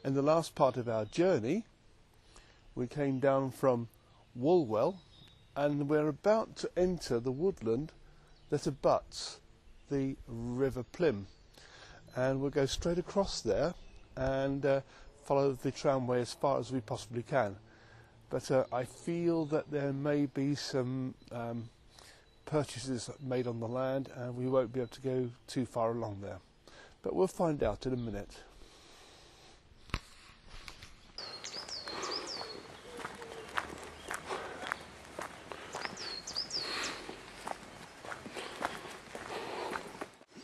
In the last part of our journey, we came down from Woolwell, and we're about to enter the woodland that abuts the River Plym. And we'll go straight across there and follow the tramway as far as we possibly can. But I feel that there may be some purchases made on the land, and we won't be able to go too far along there. But we'll find out in a minute.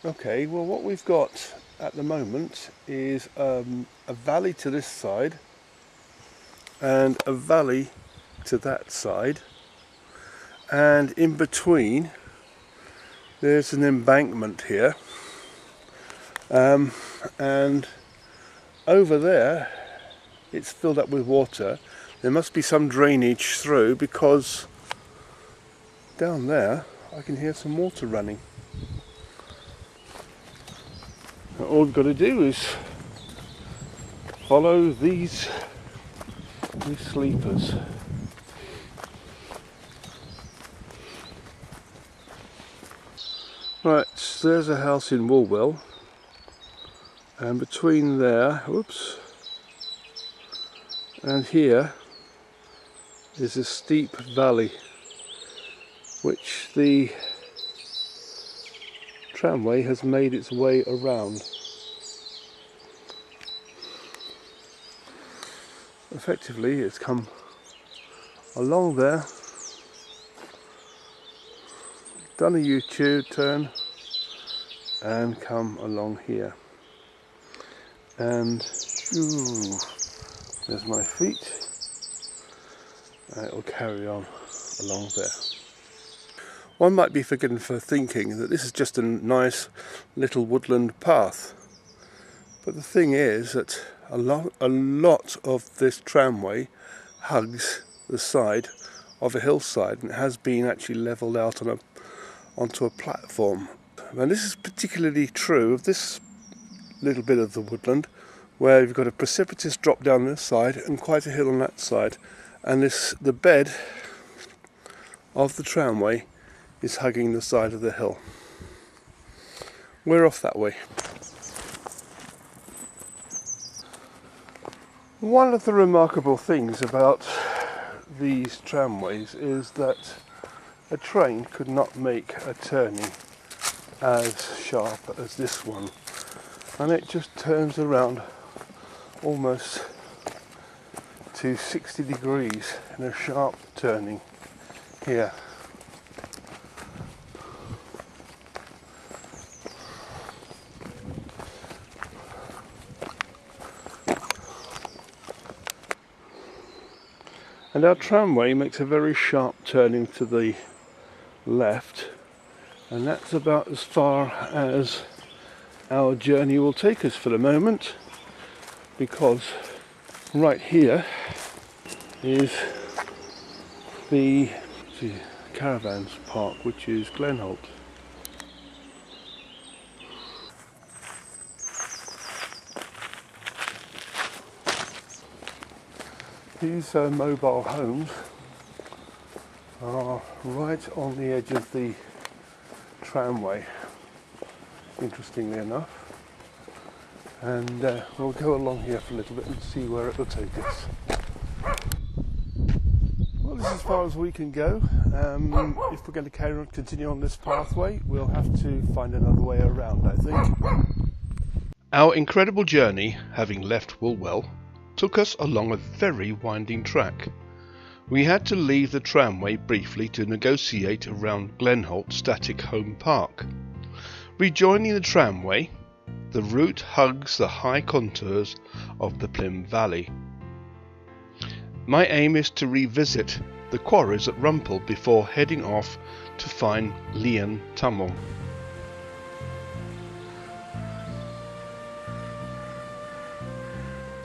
Okay, well, what we've got at the moment is a valley to this side and a valley to that side, and in between there's an embankment here, and over there it's filled up with water. There must be some drainage through, because down there I can hear some water running. All we've got to do is follow these sleepers. Right, so there's a house in Woolwell, and between there, whoops, and here is a steep valley which the tramway has made its way around. Effectively, it's come along there, done a U-turn, and come along here. And there's my feet, and it will carry on along there. One might be forgiven for thinking that this is just a nice little woodland path, but the thing is that a lot of this tramway hugs the side of a hillside, and it has been actually levelled out onto a platform. And this is particularly true of this little bit of the woodland, where you've got a precipitous drop down this side and quite a hill on that side, and the bed of the tramway is hugging the side of the hill. We're off that way. One of the remarkable things about these tramways is that a train could not make a turning as sharp as this one, and it just turns around almost to 60 degrees in a sharp turning here. And our tramway makes a very sharp turning to the left, and that's about as far as our journey will take us for the moment, because right here is the caravans park, which is Glenholt. These mobile homes are right on the edge of the tramway, interestingly enough, and we'll go along here for a little bit and see where it will take us. Well, this is as far as we can go. If we're going to continue on this pathway, we'll have to find another way around, I think. Our incredible journey, having left Woolwell, took us along a very winding track. We had to leave the tramway briefly to negotiate around Glenholt Static Home Park. Rejoining the tramway, the route hugs the high contours of the Plym Valley. My aim is to revisit the quarries at Rumpel before heading off to find Lian Tamong.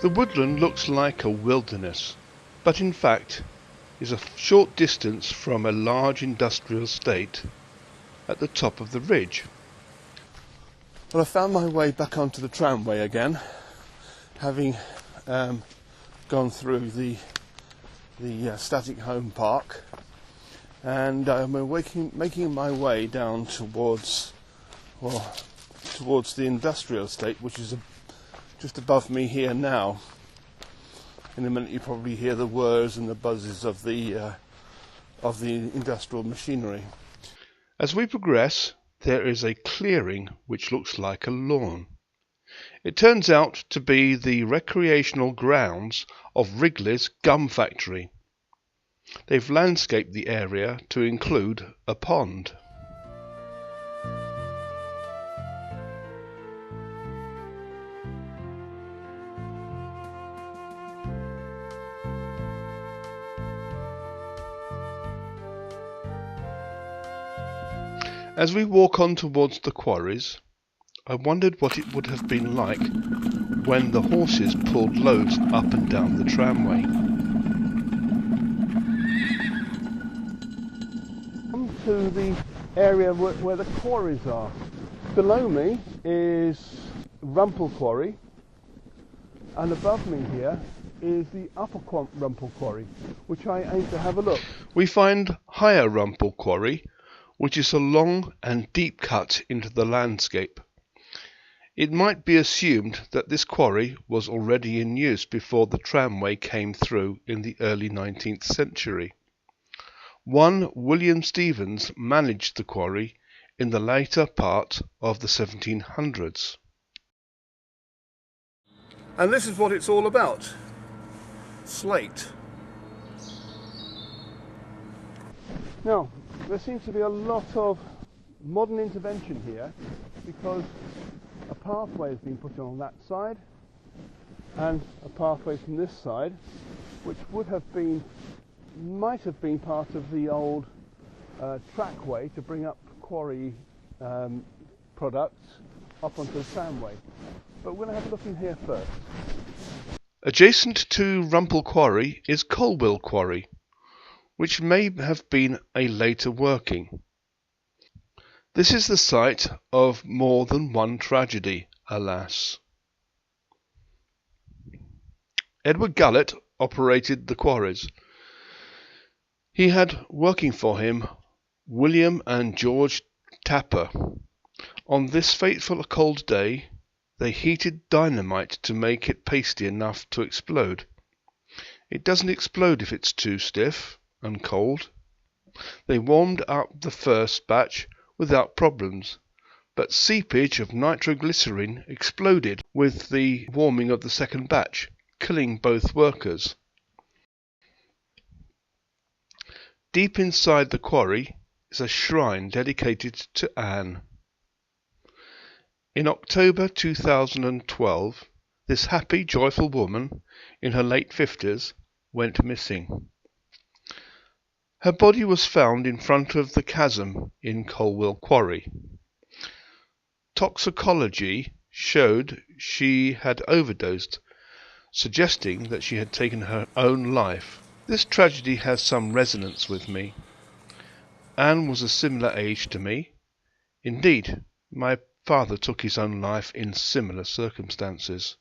The woodland looks like a wilderness, but in fact is a short distance from a large industrial estate at the top of the ridge. Well, I found my way back onto the tramway again, having gone through the static home park, and I'm making my way down towards the industrial estate, which is just above me here now. In a minute you probably hear the whirs and the buzzes of the industrial machinery. As we progress, there is a clearing which looks like a lawn. It turns out to be the recreational grounds of Wrigley's gum factory. They've landscaped the area to include a pond. As we walk on towards the quarries, I wondered what it would have been like when the horses pulled loads up and down the tramway. Come to the area where the quarries are. Below me is Rumpel Quarry, and above me here is the Upper Rumpel Quarry, which I aim to have a look. We find Higher Rumpel Quarry, which is a long and deep cut into the landscape. It might be assumed that this quarry was already in use before the tramway came through in the early 19th century. One William Stevens managed the quarry in the later part of the 1700s. And this is what it's all about. Slate. Now, there seems to be a lot of modern intervention here, because a pathway has been put on that side and a pathway from this side, which might have been part of the old trackway to bring up quarry products up onto the tramway. But we're going to have a look in here first. Adjacent to Rumpel Quarry is Colwell Quarry, which may have been a later working. This is the site of more than one tragedy, alas. Edward Gullett operated the quarries. He had working for him William and George Tapper. On this fateful cold day, they heated dynamite to make it pasty enough to explode. It doesn't explode if it's too stiff and cold. They warmed up the first batch without problems, but seepage of nitroglycerin exploded with the warming of the second batch, killing both workers. Deep inside the quarry is a shrine dedicated to Anne. In October 2012, this happy, joyful woman in her late 50s went missing. Her body was found in front of the chasm in Colwell Quarry. Toxicology showed she had overdosed, suggesting that she had taken her own life. This tragedy has some resonance with me. Anne was a similar age to me. Indeed, my father took his own life in similar circumstances.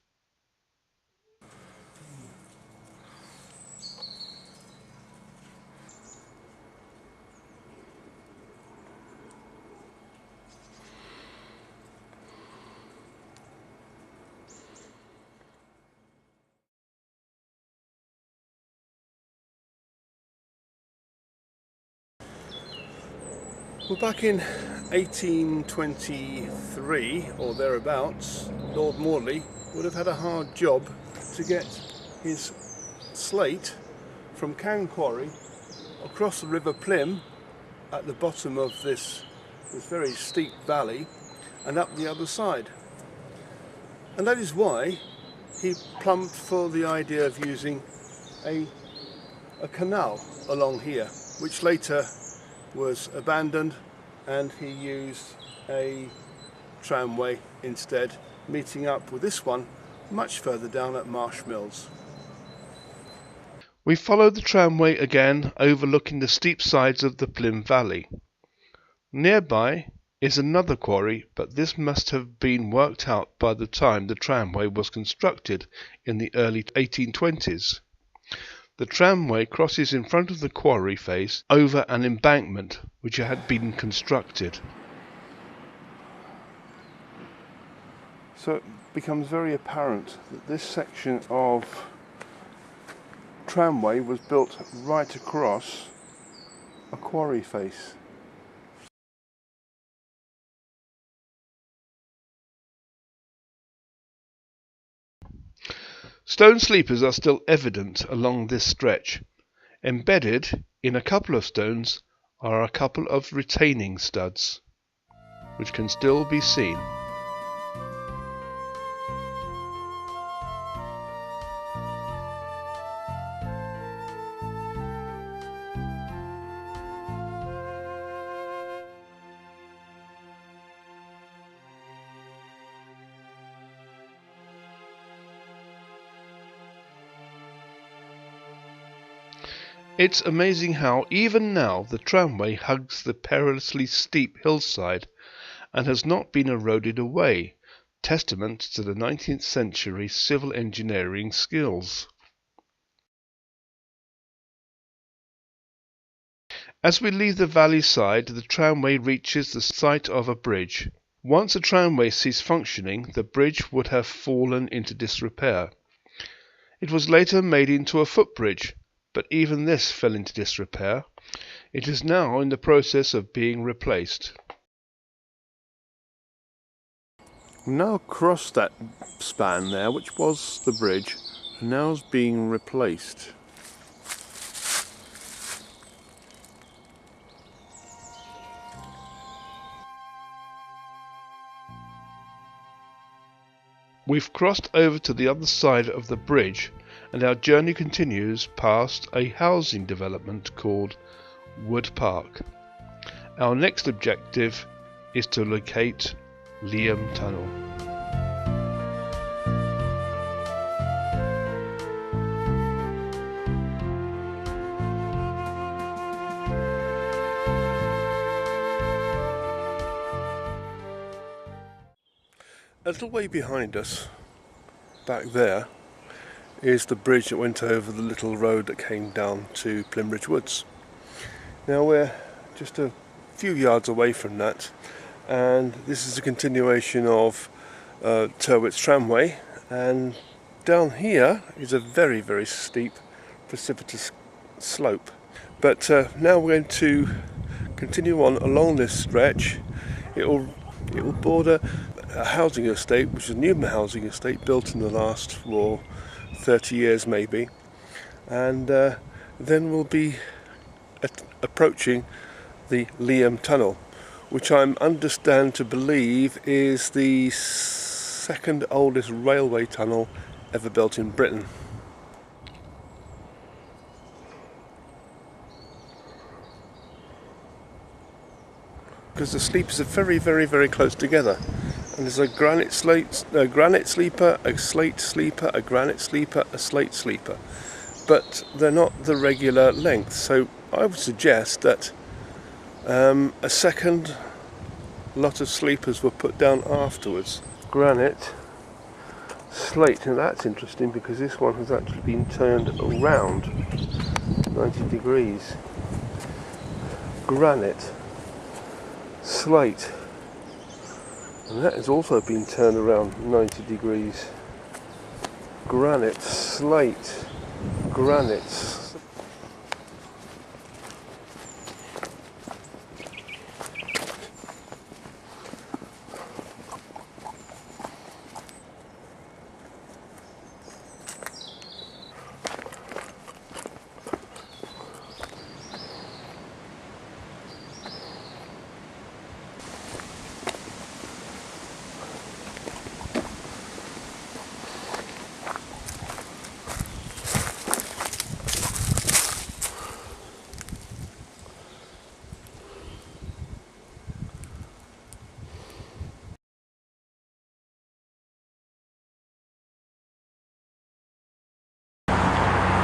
Well, back in 1823 or thereabouts, Lord Morley would have had a hard job to get his slate from Can Quarry across the River Plym at the bottom of this very steep valley and up the other side. And that is why he plumped for the idea of using a canal along here, which later was abandoned, and he used a tramway instead, meeting up with this one much further down at Marsh Mills. We followed the tramway again, overlooking the steep sides of the Plym Valley. Nearby is another quarry, but this must have been worked out by the time the tramway was constructed in the early 1820s. The tramway crosses in front of the quarry face over an embankment which had been constructed. So it becomes very apparent that this section of tramway was built right across a quarry face. Stone sleepers are still evident along this stretch. Embedded in a couple of stones are a couple of retaining studs, which can still be seen. It's amazing how, even now, the tramway hugs the perilously steep hillside and has not been eroded away, testament to the 19th century civil engineering skills. As we leave the valley side, the tramway reaches the site of a bridge. Once a tramway ceased functioning, the bridge would have fallen into disrepair. It was later made into a footbridge, but even this fell into disrepair. It is now in the process of being replaced. We've now crossed that span there, which was the bridge, and now is being replaced. We've crossed over to the other side of the bridge, and our journey continues past a housing development called Wood Park. Our next objective is to locate Liam Tunnel. A little way behind us, back there, is the bridge that went over the little road that came down to Plym Woods. Now we're just a few yards away from that, and this is a continuation of Tyrwhitt's Tramway, and down here is a very, very steep, precipitous slope. But now we're going to continue on along this stretch. It will border a housing estate, which is a new housing estate built in the last 30 years maybe, and then we'll be approaching the Liam Tunnel, which I understand to believe is the second oldest railway tunnel ever built in Britain. Because the sleepers are very, very, very close together. And there's a granite sleeper, a slate sleeper, a granite sleeper, a slate sleeper. But they're not the regular length. So I would suggest that a second lot of sleepers were put down afterwards. Granite, slate. Now that's interesting because this one has actually been turned around 90 degrees. Granite, slate. And that has also been turned around 90 degrees. Granite, slate, granite.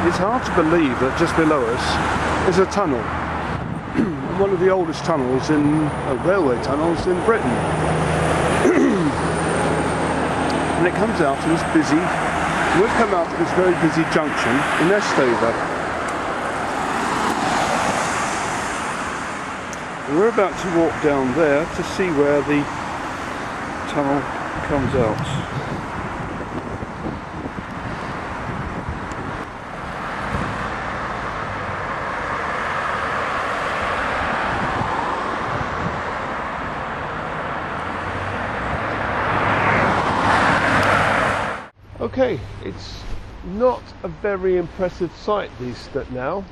It's hard to believe that just below us is a tunnel. one of the oldest tunnels in railway tunnels in Britain. And it comes out to this busy, we've come out to this very busy junction in Estover. We're about to walk down there to see where the tunnel comes out. Okay, it's not a very impressive sight now.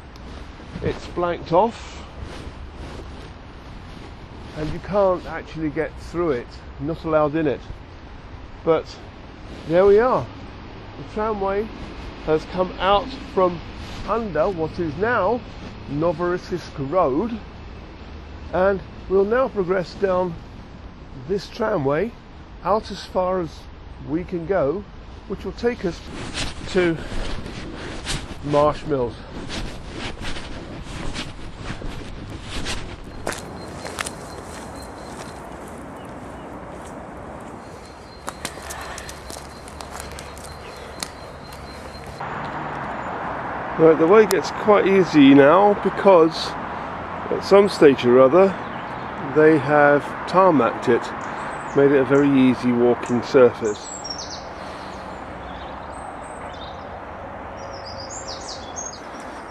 It's blanked off and you can't actually get through it, not allowed in it. But there we are. The tramway has come out from under what is now Novorossiysk Road, and we'll now progress down this tramway out as far as we can go, which will take us to Marsh Mills. Right, the way gets quite easy now because at some stage or other they have tarmacked it, made it a very easy walking surface.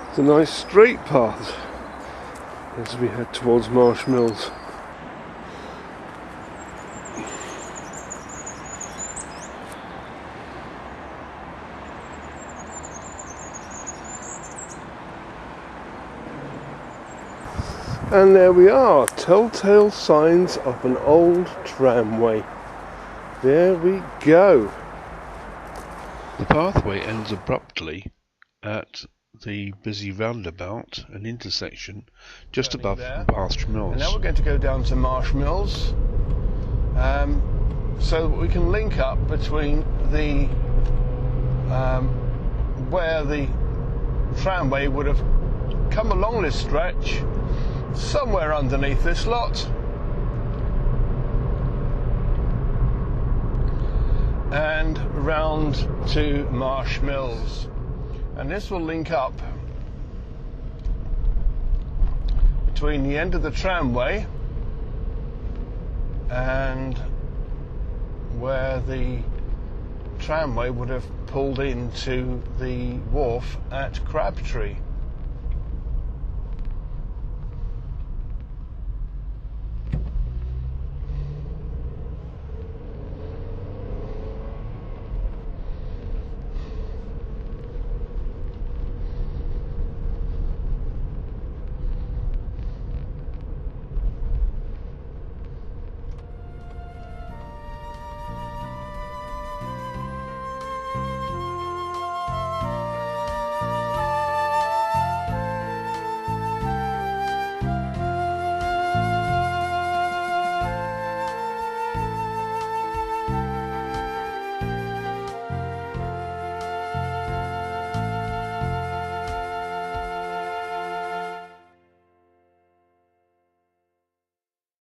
It's a nice straight path as we head towards Marsh Mills. And there we are, telltale signs of an old tramway. There we go. The pathway ends abruptly at the busy roundabout, an intersection just above Marsh Mills. And now we're going to go down to Marsh Mills so that we can link up between the where the tramway would have come along this stretch, somewhere underneath this lot, and round to Marsh Mills. And this will link up between the end of the tramway and where the tramway would have pulled into the wharf at Crabtree.